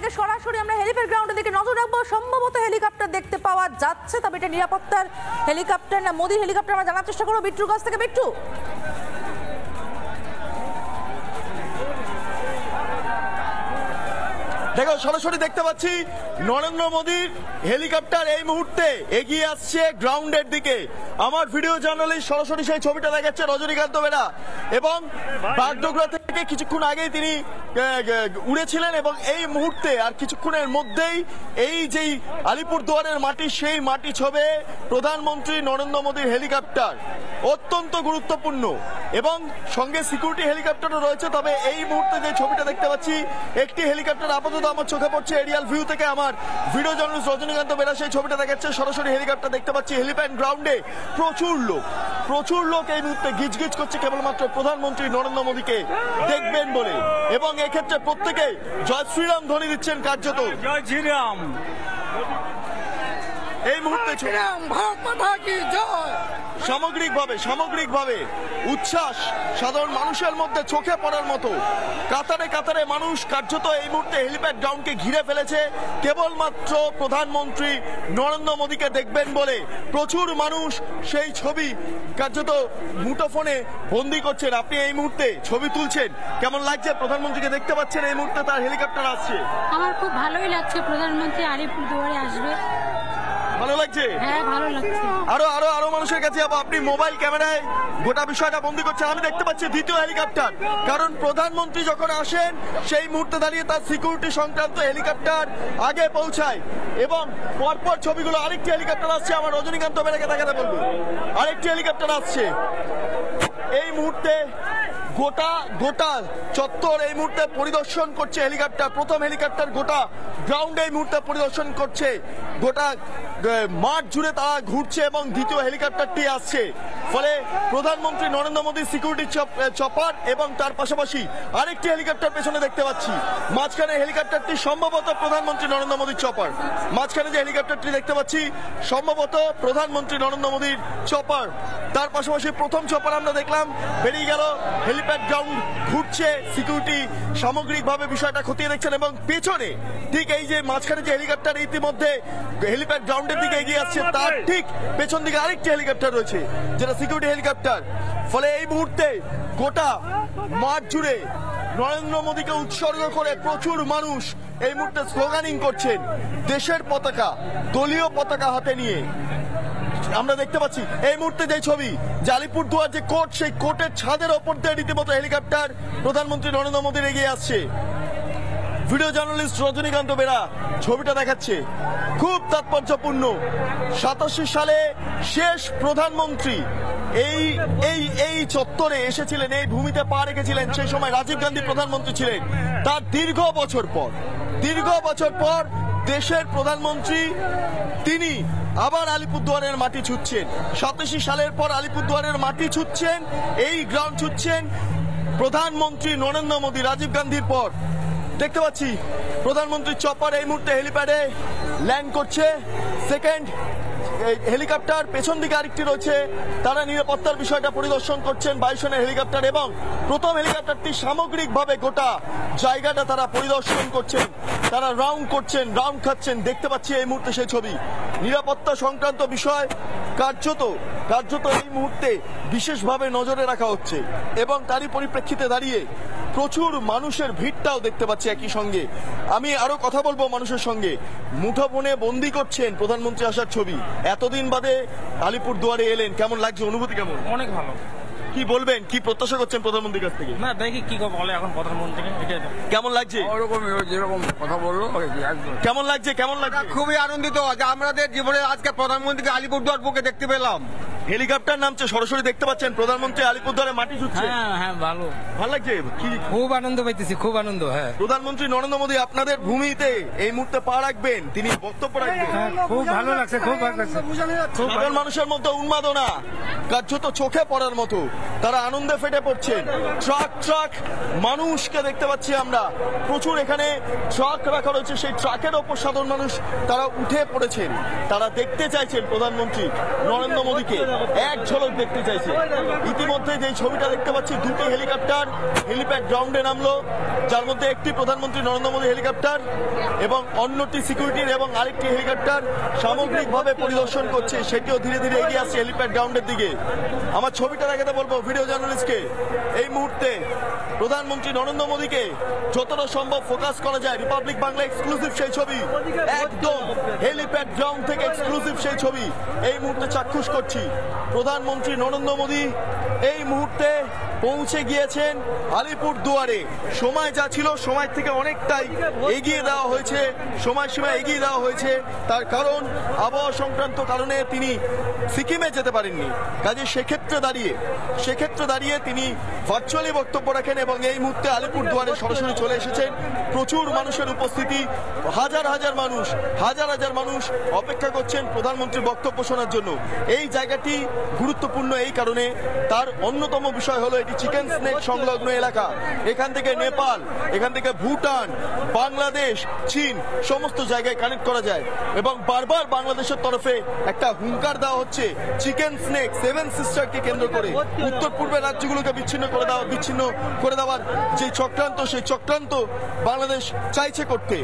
থেকে সরাসরি আমরা হেলিপ্যাড গ্রাউন্ডের দিকে নজর রাখবো। সম্ভবত হেলিকপ্টার দেখতে পাওয়া যাচ্ছে, তবে এটা নিরাপত্তার হেলিকপ্টার না মোদি হেলিকপ্টার আমরা জানার চেষ্টা করবো বিট্টুর কাছ থেকে। বিট্টু, দেখো সরাসরি দেখতে পাচ্ছি নরেন্দ্র মোদীর হেলিকপ্টার এই মুহূর্তে এগিয়ে আসছে গ্রাউন্ডের দিকে। আমার ভিডিও জার্নালিস্ট সরাসরি সেই ছবিটা দেখাচ্ছে রজনীকান্ত বেরা, এবং বাগডোগরা থেকে কিছুক্ষণ আগেই তিনি উড়েছিলেন এবং এই মুহূর্তে আর কিছুক্ষণের মধ্যেই এই যেই আলিপুরদুয়ারের মাটি, সেই মাটি ছোবে প্রধানমন্ত্রী নরেন্দ্র মোদীর হেলিকপ্টার। অত্যন্ত গুরুত্বপূর্ণ এবং সঙ্গে সিকিউরিটি হেলিকপ্টারও রয়েছে। তবে এই মুহূর্তে যে ছবিটা দেখতে পাচ্ছি, একটি হেলিকপ্টার আপাতত আমার চোখে পড়ছে এরিয়াল ভিউ থেকে। আমার ভিডিও জার্নালিস্ট রজনীকান্ত বেরা সেই ছবিটা দেখাচ্ছে। সরাসরি হেলিকপ্টার দেখতে পাচ্ছি হেলিপ্যাড গ্রাউন্ডে। প্রচুর লোক এই মুহূর্তে গিজগিজ করছে কেবলমাত্র প্রধানমন্ত্রী নরেন্দ্র মোদীকে দেখবেন বলে, এবং এক্ষেত্রে প্রত্যেকে জয় শ্রীরাম ধ্বনি দিচ্ছেন কার্যত। জয় শ্রীরাম। এই মুহূর্তে সামগ্রিকভাবে উচ্ছ্বাস সাধারণ মানুষের মধ্যে চোখে পড়ার মতো। কাতারে কাতারে মানুষ কার্যত এই মুহূর্তে হেলিপ্যাড গ্রাউন্ডকে ঘিরে ফেলেছে কেবলমাত্র প্রধানমন্ত্রী নরেন্দ্র মোদীকে দেখবেন বলে। প্রচুর মানুষ সেই ছবি কার্যত মুঠোফোনে বন্দি করছেন। আপনি এই মুহূর্তে ছবি তুলছেন, কেমন লাগছে? প্রধানমন্ত্রীকে দেখতে পাচ্ছেন, এই মুহূর্তে তার হেলিকপ্টার আসছে। আমার খুব ভালোই লাগছে, প্রধানমন্ত্রী আলিপুরদুয়ারে আসবে। ভালো লাগছে? হ্যাঁ, ভালো লাগছে। আরো মানুষের কাছে যাবো। আপনি মোবাইল ক্যামেরায় গোটা বিষয়টা বন্দি করছেন। আমি দেখতে পাচ্ছি দ্বিতীয় হেলিকপ্টার, কারণ প্রধানমন্ত্রী যখন আসেন সেই মুহূর্তে দাঁড়িয়ে তার সিকিউরিটি সংক্রান্ত হেলিকপ্টার আগে পৌঁছায়, এবং পরপর ছবিগুলো আরেকটি হেলিকপ্টার আসছে। আমার রজনীকান্ত বেরাকে দেখাতে বলবো, আরেকটি হেলিকপ্টার আসছে এই মুহূর্তে। গোটা চত্বর এই মুহূর্তে পরিদর্শন করছে হেলিকপ্টার। প্রথম হেলিকপ্টার গোটা গ্রাউন্ড এই মুহূর্তে পরিদর্শন করছে, গোটা মাঠ জুড়ে তারা ঘুরছে, এবং দ্বিতীয় হেলিকপ্টারটি আসছে। ফলে প্রধানমন্ত্রী নরেন্দ্র মোদীর সিকিউরিটি চপার এবং তার পাশাপাশি আরেকটি হেলিকপ্টার পেছনে দেখতে পাচ্ছি। মাঝখানে হেলিকপ্টারটি সম্ভবত প্রধানমন্ত্রী নরেন্দ্র মোদীর চপার। মাঝখানে যে হেলিকপ্টারটি দেখতে পাচ্ছি সম্ভবত প্রধানমন্ত্রী নরেন্দ্র মোদীর চপার। তার পাশাপাশি প্রথম চপার আমরা দেখলাম বেরিয়ে গেল। হেলিপ্যাড গ্রাউন্ড ঘুরছে, সিকিউরিটি সামগ্রিকভাবে বিষয়টা খতিয়ে দেখছেন, এবং পেছনে ঠিক এই যে মাঝখানে যে হেলিকপ্টার ইতিমধ্যে হেলিপ্যাড গ্রাউন্ডের দিকে এগিয়ে আসছে, তার ঠিক পেছন দিকে আরেকটি হেলিকপ্টার রয়েছে যেটা সিকিউরিটি হেলিকপ্টার। ফলে এই মুহূর্তে গোটা মাঠ জুড়ে নরেন্দ্র মোদীকে উৎসর্গ করে প্রচুর মানুষ এই মুহূর্তে স্লোগানিং করছেন দেশের পতাকা, দলীয় পতাকা হাতে নিয়ে। আমরা দেখতে পাচ্ছি এই মুহূর্তে যে ছবি, যে আলিপুরদুয়ার যে কোর্ট, সেই কোর্টের ছাদের ওপর দিয়ে রীতিমতো হেলিকপ্টার প্রধানমন্ত্রী নরেন্দ্র মোদীর এগিয়ে আসছে। ভিডিও জার্নালিস্ট রজনীকান্ত বেরা ছবিটা দেখাচ্ছে, খুব তাৎপর্যপূর্ণ। 87 সালে শেষ প্রধানমন্ত্রী এই চত্বরে এসেছিলেন, এই ভূমিতে পা রেখেছিলেন। সেই সময় রাজীব গান্ধী প্রধানমন্ত্রী ছিলেন। তার দীর্ঘ বছর পর দেশের প্রধানমন্ত্রী তিনি আবার আলিপুরদুয়ারের মাটি ছুঁচ্ছেন। 87 সালের পর আলিপুরদুয়ারের মাটি ছুঁচ্ছেন, এই গ্রাউন্ড ছুঁচ্ছেন প্রধানমন্ত্রী নরেন্দ্র মোদী। রাজীব গান্ধীর পর দেখতে পাচ্ছি প্রধানমন্ত্রী চপার এই মুহূর্তে হেলিপ্যাডে ল্যান্ড করছে। সেকেন্ড হেলিকপ্টার পেছন দিকে আরেকটি রয়েছে, তারা নিরাপত্তার বিষয়টা পরিদর্শন করছেন, বায়ুসেনার হেলিকপ্টার। এবং প্রথম হেলিকপ্টারটি সামগ্রিকভাবে গোটা জায়গাটা তারা পরিদর্শন করছেন, তারা রাউন্ড করছেন, রাউন্ড খাচ্ছেন। দেখতে পাচ্ছি এই মুহূর্তে সেই ছবি। নিরাপত্তা সংক্রান্ত বিষয় কার্যত এই মুহূর্তে বিশেষভাবে নজরে রাখা হচ্ছে, এবং তারই পরিপ্রেক্ষিতে দাঁড়িয়ে প্রচুর মানুষের ভিড়টাও দেখতে পাচ্ছি। একই সঙ্গে আমি আরো কথা বলবো মানুষের সঙ্গে। মুঠোফোনে বন্দি করছেন প্রধানমন্ত্রী আসার ছবি। এতদিন বাদে আলিপুরদুয়ারে এলেন, কেমন লাগছে? অনুভূতি কেমন? অনেক ভালো। কি বলবেন, কি প্রত্যাশা করছেন প্রধানমন্ত্রীর কাছ থেকে? না, দেখি কি বলে এখন প্রধানমন্ত্রী। কেমন লাগছে? যেরকম কথা বললো কেমন লাগছে? খুবই আনন্দিত যে আমাদের জীবনে আজকে প্রধানমন্ত্রীকে আলিপুরদুয়ার বুকে দেখতে পেলাম। হেলিকপ্টার নামছে, সরাসরি দেখতে পাচ্ছেন প্রধানমন্ত্রী আলিপুরদুয়ারে মাটি ছুঁচ্ছে। হ্যাঁ, ভালো লাগছে। খুব আনন্দ পাইতেছি, খুব আনন্দ। হ্যাঁ, প্রধানমন্ত্রী নরেন্দ্র মোদী আপনাদের ভূমিতে এই মুহূর্তে পা রাখবেন, তিনি বক্তব্য রাখবেন। খুব ভালো লাগছে, খুব ভালো লাগছে। সাধারণ মানুষের মধ্যে উন্মাদনা কার্যত চোখে পড়ার মতো, তারা আনন্দে ফেটে পড়ছেন। ট্রাক মানুষকে দেখতে পাচ্ছি আমরা, প্রচুর এখানে ট্রাক রাখা রয়েছে। সেই ট্রাকের ওপর সাধারণ মানুষ তারা উঠে পড়েছেন, তারা দেখতে চাইছেন প্রধানমন্ত্রী নরেন্দ্র মোদীকে। এক ঝলক দেখতে চাইছে। ইতিমধ্যে যে ছবিটা দেখতে পাচ্ছি, দুটি হেলিকপ্টার হেলিপ্যাড গ্রাউন্ডে নামলো, যার মধ্যে একটি প্রধানমন্ত্রী নরেন্দ্র মোদী হেলিকপ্টার এবং অন্যটি সিকিউরিটির এবং আরেকটি হেলিকপ্টার সামগ্রিকভাবে পরিদর্শন করছে, সেটিও ধীরে ধীরে এগিয়ে আসছে হেলিপ্যাড গ্রাউন্ডের দিকে। আমার ছবিটা দেখাতে বলবো ভিডিও জার্নালিস্টকে, এই মুহূর্তে প্রধানমন্ত্রী নরেন্দ্র মোদীকে যতটা সম্ভব ফোকাস করা যায়, রিপাবলিক বাংলা এক্সক্লুসিভ সেই ছবি, একদম হেলিপ্যাড গ্রাউন্ড থেকে এক্সক্লুসিভ সেই ছবি এই মুহূর্তে চাক্ষুষ করছি। প্রধানমন্ত্রী নরেন্দ্র মোদী এই মুহূর্তে পৌঁছে গিয়েছেন আলিপুর দুয়ারে। সময় যা ছিল সময় থেকে অনেকটাই এগিয়ে দেওয়া হয়েছে, সময়সীমা এগিয়ে দেওয়া হয়েছে, তার কারণ আবহাওয়া সংক্রান্ত কারণে তিনি সিকিমে যেতে পারেননি। কাজে সেক্ষেত্রে দাঁড়িয়ে তিনি ভার্চুয়ালি বক্তব্য রাখেন এবং এই মুহূর্তে আলিপুর দুয়ারে সরাসরি চলে এসেছেন। প্রচুর মানুষের উপস্থিতি, হাজার হাজার মানুষ অপেক্ষা করছেন প্রধানমন্ত্রীর বক্তব্য শোনার জন্য। এই জায়গাটি গুরুত্বপূর্ণ এই কারণে, তার অন্যতম বিষয় হলো এটি চিকেন স্নেক সংলগ্ন এলাকা। এখান থেকে নেপাল, এখান থেকে ভুটান, বাংলাদেশ, চীন সমস্ত জায়গায় কানেক্ট করা যায় এবং বারবার বাংলাদেশের তরফে একটা হুঙ্কার দেওয়া হচ্ছে চিকেন স্নেক সেভেন সিস্টারকে কেন্দ্র করে উত্তর পূর্বের রাজ্যগুলোকে বিচ্ছিন্ন করে দেওয়ার যে চক্রান্ত, সেই চক্রান্ত বাংলাদেশ চাইছে করতে।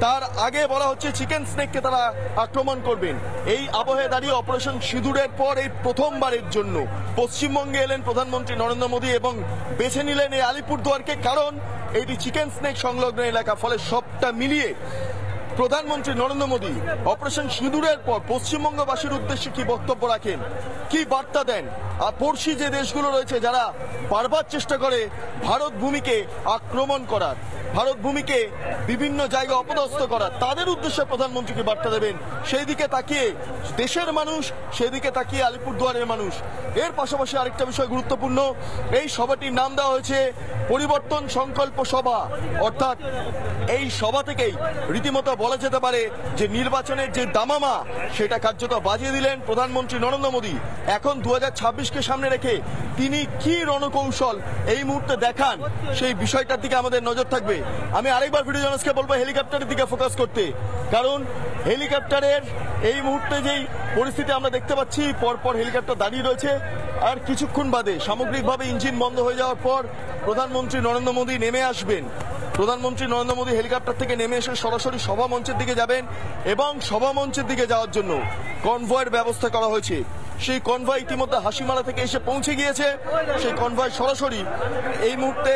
তার আগে বলা হচ্ছে চিকেন স্নেককে তারা আক্রমণ করবেন। এই আবহে দাঁড়িয়ে অপারেশন সিঁদুরের পর এই প্রথমবারের জন্য পশ্চিমবঙ্গে এলেন প্রধানমন্ত্রী নরেন্দ্র মোদী এবং বেছে নিলেন এই আলিপুরদুয়ারকে, কারণ এটি চিকেন স্নেক সংলগ্ন এলাকা। ফলে সবটা মিলিয়ে প্রধানমন্ত্রী নরেন্দ্র মোদী অপারেশন সিঁদুরের পর পশ্চিমবঙ্গবাসীর উদ্দেশ্যে কি বক্তব্য রাখেন, কি বার্তা দেন, আর পড়শি যে দেশগুলো রয়েছে যারা বারবার চেষ্টা করে ভারত ভূমিকে আক্রমণ করার, ভারত ভূমিকে বিভিন্ন জায়গায় অপদস্থ করার, তাদের উদ্দেশ্যে প্রধানমন্ত্রীকে বার্তা দেবেন, সেই দিকে তাকিয়ে দেশের মানুষ, সেদিকে তাকিয়ে আলিপুরদুয়ারের মানুষ। এর পাশাপাশি আরেকটা বিষয় গুরুত্বপূর্ণ, এই সভাটির নাম দেওয়া হয়েছে পরিবর্তন সংকল্প সভা। অর্থাৎ এই সভা থেকেই রীতিমতো বলা যেতে পারে যে নির্বাচনের যে দামামা সেটা কার্যত বাজিয়ে দিলেন প্রধানমন্ত্রী নরেন্দ্র মোদী। এখন 2026কে সামনে রেখে তিনি কি রণকৌশল এই মুহূর্তে দেখান, সেই বিষয়টার দিকে আমাদের নজর থাকবে। আমি আরেকবার ভিডিও জার্নালিস্টকে বলবো হেলিকপ্টারের দিকে ফোকাস করতে, কারণ হেলিকপ্টারের এই মুহূর্তে যেই পরিস্থিতি আমরা দেখতে পাচ্ছি, পরপর হেলিকপ্টার দাঁড়িয়ে রয়েছে, আর কিছুক্ষণ বাদে সামগ্রিকভাবে ইঞ্জিন বন্ধ হয়ে যাওয়ার পর প্রধানমন্ত্রী নরেন্দ্র মোদী নেমে আসবেন। প্রধানমন্ত্রী নরেন্দ্র মোদী হেলিকপ্টার থেকে নেমে এসে সরাসরি সভা মঞ্চের দিকে যাবেন এবং সভা মঞ্চের দিকে যাওয়ার জন্য কনভয়ের ব্যবস্থা করা হয়েছে। সেই কনভয় ইতিমধ্যে হাসিমালা থেকে এসে পৌঁছে গিয়েছে। সেই কনভয় সরাসরি এই মুহূর্তে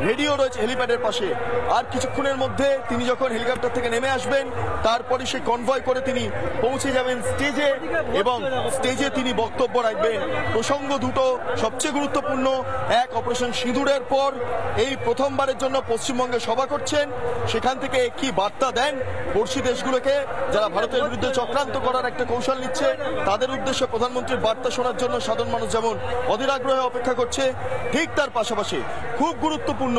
রেডিও রয়েছে হেলিপ্যাডের পাশে। আর কিছুক্ষণের মধ্যে তিনি যখন হেলিকপ্টার থেকে নেমে আসবেন, তারপরে সেই কনভয় করে তিনি পৌঁছে যাবেন স্টেজে এবং স্টেজে তিনি বক্তব্য রাখবেন। প্রসঙ্গ দুটো সবচেয়ে গুরুত্বপূর্ণ, এক, অপারেশন সিঁদুরের পর এই প্রথমবারের জন্য পশ্চিমবঙ্গে সভা করছেন, সেখান থেকে কি বার্তা দেন পড়শি দেশগুলোকে যারা ভারতের বিরুদ্ধে চক্রান্ত করার একটা কৌশল নিচ্ছে, তাদের উদ্দেশ্যে প্রধানমন্ত্রীর বার্তা শোনার জন্য সাধারণ মানুষ যেমন অধীর আগ্রহে অপেক্ষা করছে, ঠিক তার পাশাপাশি খুব গুরুত্বপূর্ণ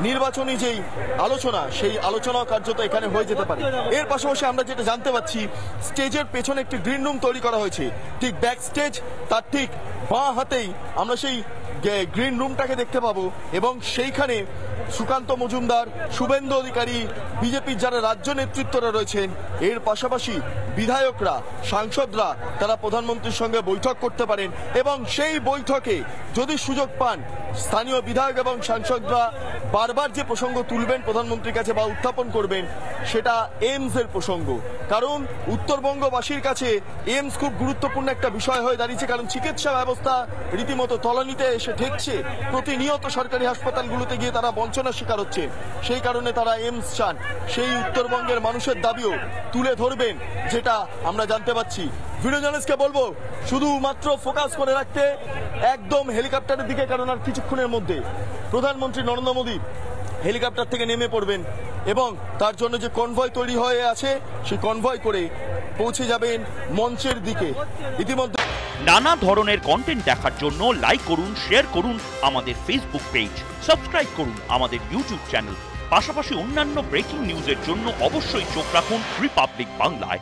নির্বাচনী যেই আলোচনা, সেই আলোচনা কার্যত এখানে হয়ে যেতে পারে। এর পাশাপাশি আমরা যেটা জানতে পাচ্ছি, স্টেজের পেছনে একটি গ্রিন রুম তৈরি করা হয়েছে, ঠিক ব্যাক স্টেজ তার ঠিক বাঁ হাতেই আমরা সেই গ্রিন রুমটাকে দেখতে পাবো এবং সেইখানে সুকান্ত মজুমদার, শুভেন্দু অধিকারী, বিজেপির যারা রাজ্য নেতৃত্বরা রয়েছেন, এর পাশাপাশি বিধায়করা, সাংসদরা তারা প্রধানমন্ত্রীর সঙ্গে বৈঠক করতে পারেন এবং সেই বৈঠকে যদি সুযোগ পান, স্থানীয় বিধায়ক এবং সাংসদরা বারবার যে প্রসঙ্গ তুলবেন প্রধানমন্ত্রীর কাছে বা উত্থাপন করবেন, সেটা এইমস এর প্রসঙ্গ। কারণ উত্তরবঙ্গবাসীর কাছে এইমস খুব গুরুত্বপূর্ণ একটা বিষয় হয়ে দাঁড়িয়েছে, কারণ চিকিৎসা ব্যবস্থা রীতিমতো তলানিতে এসে ঠেকছে। প্রতিনিয়ত সরকারি হাসপাতালগুলোতে গিয়ে তারা বঞ্চনার শিকার হচ্ছে, সেই কারণে তারা এইমস চান। সেই উত্তরবঙ্গের মানুষের দাবিও তুলে ধরবেন, যেটা আমরা জানতে পাচ্ছি। ভিডিও জার্নালিস্টকে বলবো শুধুমাত্র ফোকাস করে রাখতে একদম হেলিকপ্টারের দিকে, কারণ আর কিছুক্ষণের মধ্যে প্রধানমন্ত্রী নরেন্দ্র মোদী হেলিকপ্টার থেকে নেমে পড়বেন এবং তার জন্য যে কনভয় তৈরি হয়ে আছে, সেই কনভয় করে পৌঁছে যাবেন মঞ্চের দিকে। ইতিমধ্যে নানা ধরনের কন্টেন্ট দেখার জন্য লাইক করুন, শেয়ার করুন আমাদের ফেসবুক পেজ, সাবস্ক্রাইব করুন আমাদের ইউটিউব চ্যানেল। পাশাপাশি অন্যান্য ব্রেকিং নিউজের জন্য অবশ্যই চোখ রাখুন রিপাবলিক বাংলায়।